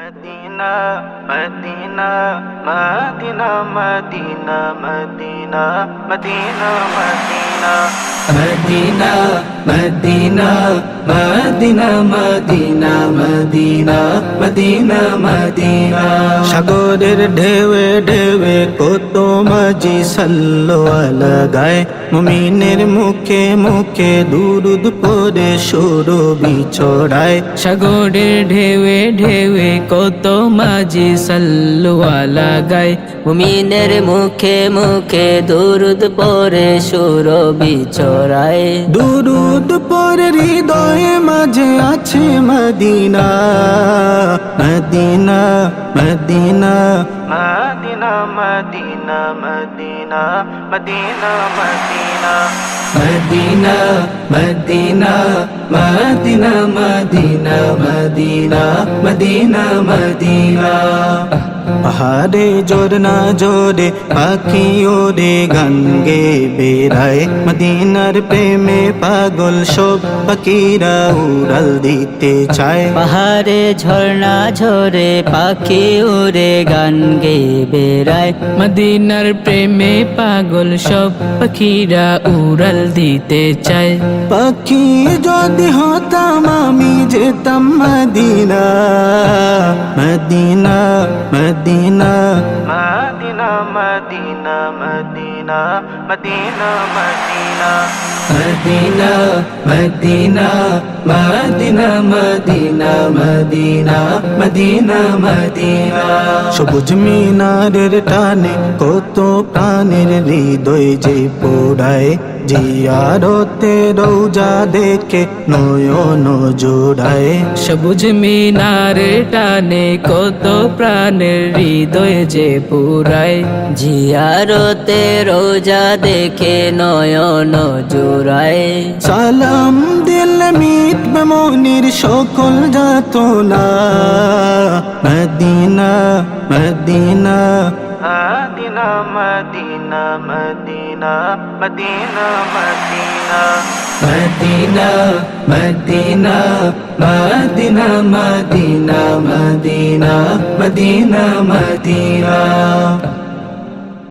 Medina Medina Medina Medina Medina Medina Medina Medina Medina Medina Medina Medina Medina Medina সাগরের ঢেউে ঢেউে কত মাঝি সাল্লাল্লাহু গায় মুমিনের মুখে মুখে দুরুদ পড়ে সুরবি ছড়ায় সাগরের ঢেউে ঢেউে কত মাঝি সাল্লাল্লাহু গায় মুমিনের মুখে মুখে দুরুদ পড়ে সুরবি ছড়ায় দুরুদ পড়ে হৃদয়ে মাঝে আছে Medina Medina Medina Medina Medina Medina Medina Medina Medina Medina Medina Medina Medina Medina Medina পাহাড়ে ঝরনা জোরে পাখি ওরে গান গে বেড়ায় মদিনার প্রেমে পাগল সব পাখিরা উড়াল দিতে চায় পাহাড়ে ঝর্ণা ঝরে পাখি উড়ে গান গেয়ে বেড়ায় মদিনার প্রেমে পাগল সব পাখিরা উড়াল দিতে চায় পাখি যদি হতাম আমি যেতাম Medina Medina Medina Medina Medina Medina Medina Medina Medina Medina Medina Medina Medina Medina Medina সবুজ মিনারের টানে কত প্রাণের হৃদয় যে পোড়ায় জিয়ারতে রোজা দেখে নয়ন জোড়ায় সবুজ মিনার টানে কত প্রাণের হৃদয় যে পুরায় জিয়ারতে রোজা দেখে নয়ন জোড়ায় সালাম দিল মিটবে মনির সকল যাতনা Medina Medina Medina Medina Medina Medina Medina Medina Medina Medina Medina Medina Medina Medina